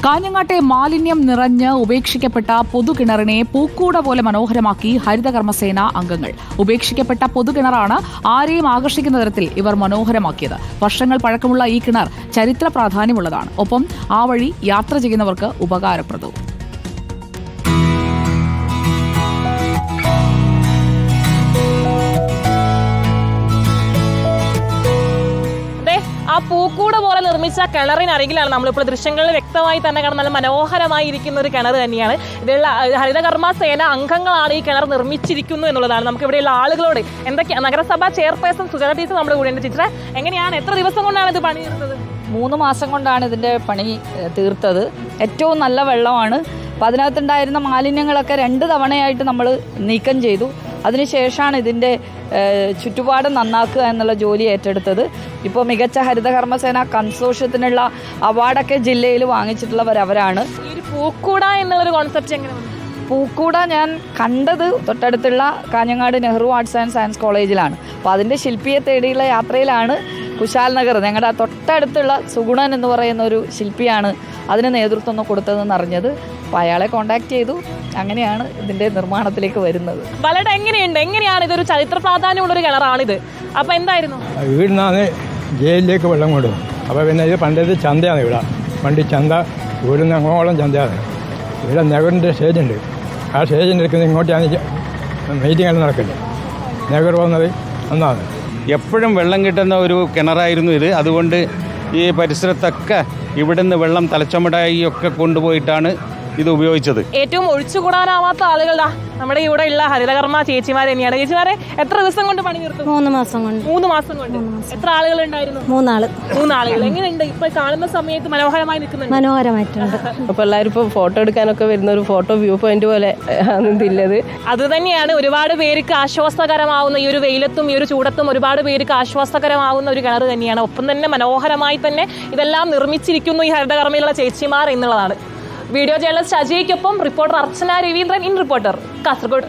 കാഞ്ഞങ്ങാട്ടെ മാലിന്യം നിറഞ്ഞ് ഉപേക്ഷിക്കപ്പെട്ട പൊതുകിണറിനെ പൂക്കൂട പോലെ മനോഹരമാക്കി ഹരിതകർമ്മസേന അംഗങ്ങൾ. ഉപേക്ഷിക്കപ്പെട്ട പൊതുകിണറാണ് ആരെയും ആകർഷിക്കുന്ന തരത്തിൽ ഇവർ മനോഹരമാക്കിയത്. വർഷങ്ങൾ പഴക്കമുള്ള ഈ കിണർ ചരിത്ര പ്രാധാന്യമുള്ളതാണ്. ഒപ്പം ആ വഴി യാത്ര ചെയ്യുന്നവർക്ക് ഉപകാരപ്രദവും. ആ പൂക്കൂട് പോലെ നിർമ്മിച്ച കിണറിനരികിലാണ് നമ്മളിപ്പോൾ ദൃശ്യങ്ങളിൽ വ്യക്തമായി തന്നെ കാണാൻ നല്ല മനോഹരമായി ഇരിക്കുന്ന ഒരു കിണർ തന്നെയാണ്. ഇതിലുള്ള ഹരിതകർമ്മ സേന അംഗങ്ങളാണ് ഈ കിണർ നിർമ്മിച്ചിരിക്കുന്നു എന്നുള്ളതാണ്. നമുക്ക് ഇവിടെയുള്ള ആളുകളോട് എന്തൊക്കെയാണ് നഗരസഭാ ചെയർപേഴ്സൺ സുജാത ടീച്ചർ നമ്മുടെ കൂടെ ഉണ്ട്. ടീച്ചറെ, എങ്ങനെയാണ്, എത്ര ദിവസം കൊണ്ടാണ് ഇത് പണി തീർത്തത്? 3 മാസം കൊണ്ടാണ് ഇതിൻ്റെ പണി തീർത്തത്. ഏറ്റവും നല്ല വെള്ളമാണ്. അപ്പോൾ അതിനകത്തുണ്ടായിരുന്ന മാലിന്യങ്ങളൊക്കെ 2 തവണയായിട്ട് നമ്മൾ നീക്കം ചെയ്തു. അതിനുശേഷമാണ് ഇതിൻ്റെ ചുറ്റുപാട് നന്നാക്കുക എന്നുള്ള ജോലി ഏറ്റെടുത്തത്. ഇപ്പോൾ മികച്ച ഹരിതകർമ്മസേന കൺസോർഷ്യത്തിനുള്ള അവാർഡൊക്കെ ജില്ലയിൽ വാങ്ങിച്ചിട്ടുള്ളവർ അവരാണ്. ഈ ഒരു പൂക്കൂട എന്നുള്ളൊരു കോൺസെപ്റ്റ് എങ്ങനെയാണ്? പൂക്കൂട ഞാൻ കണ്ടത് തൊട്ടടുത്തുള്ള Kanhangad Nehru arts and science കോളേജിലാണ്. അപ്പോൾ അതിൻ്റെ ശില്പിയെ തേടിയുള്ള യാത്രയിലാണ് കുശാൽ നഗർ, ഞങ്ങളുടെ തൊട്ടടുത്തുള്ള സുഗുണൻ എന്ന് പറയുന്ന ഒരു ശില്പിയാണ് അതിന് നേതൃത്വം കൊടുത്തതെന്ന് അറിഞ്ഞത്. അപ്പോൾ അയാളെ കോൺടാക്ട് ചെയ്തു. അങ്ങനെയാണ് ഇതിൻ്റെ നിർമ്മാണത്തിലേക്ക് വരുന്നത്. വളരെ എങ്ങനെയാണ് ഇതൊരു ചരിത്ര പ്രാധാന്യമുള്ളൊരു കിണറാണിത്. അപ്പോൾ എന്തായിരുന്നു? വീടിനാണ് ജയിലിലേക്ക് വെള്ളം കൊണ്ടുപോകും. അപ്പോൾ പിന്നെ ഇത് പണ്ടത്തെ ചന്തയാണ്. ഇവിടെ പണ്ട് ചന്ത വീടിന് അങ്ങോളം ചന്തയാണ്. ഇവിടെ നെഹറിൻ്റെ സ്റ്റേജുണ്ട്. ആ സ്റ്റേജിൻ്റെ എടുക്കുന്നത് ഇങ്ങോട്ടാണ് മീറ്റിങ്ങെല്ലാം നടക്കില്ല. നെഹർ വന്നത് ഒന്നാണ്. എപ്പോഴും വെള്ളം കിട്ടുന്ന ഒരു കിണറായിരുന്നു ഇത്. അതുകൊണ്ട് ഈ പരിസരത്തൊക്കെ ഇവിടുന്ന് വെള്ളം തലച്ചുമടായി ഒക്കെ കൊണ്ടുപോയിട്ടാണ് ഇത് ഉപയോഗിച്ചത്. ഏറ്റവും ഒഴിച്ചുകൂടാനാവാത്ത ആളുകളാ നമ്മുടെ ഇവിടെ ഉള്ള ഹരിതകർമ്മ ചേച്ചിമാർ തന്നെയാണ്. ചേച്ചിമാരെ, എത്ര ദിവസം കൊണ്ട് പണി തീർത്തു? 3 മാസം കൊണ്ട്. 3 മാസം കൊണ്ട്. എത്ര ആളുകൾ ഉണ്ടായിരുന്നു? 3 ആള്. 3 ആളുകൾ. എങ്ങനെയുണ്ട് ഇപ്പൊ കാണുന്ന സമയത്ത്? മനോഹരമായി നിൽക്കുന്നുണ്ട്. മനോഹരമായിട്ടുണ്ട്. അപ്പോൾ എല്ലാവരും ഇപ്പോൾ ഫോട്ടോ എടുക്കാനൊക്കെ വരുന്ന ഒരു ഫോട്ടോ വ്യൂ പോയിന്റ് പോലെ ഇതില്ലത്. അത് തന്നെയാണ് ഒരുപാട് പേർക്ക് ആശ്വാസകരമാവുന്ന ഈ ഒരു വെയിലത്തും ഈ ഒരു ചൂടത്തും ഒരുപാട് പേർക്ക് ആശ്വാസകരമാവുന്ന ഒരു കിണർ തന്നെയാണ്. ഒപ്പം തന്നെ മനോഹരമായി തന്നെ ഇതെല്ലാം നിർമ്മിച്ചിരിക്കുന്നു ഈ ഹരിതകർമ്മയിലുള്ള ചേച്ചിമാർ എന്നുള്ളതാണ്. വീഡിയോ ജേർണലിസ്റ്റ് അജയ്ക്കൊപ്പം reporter Archana Raveendran, in reporter, Kasaragod.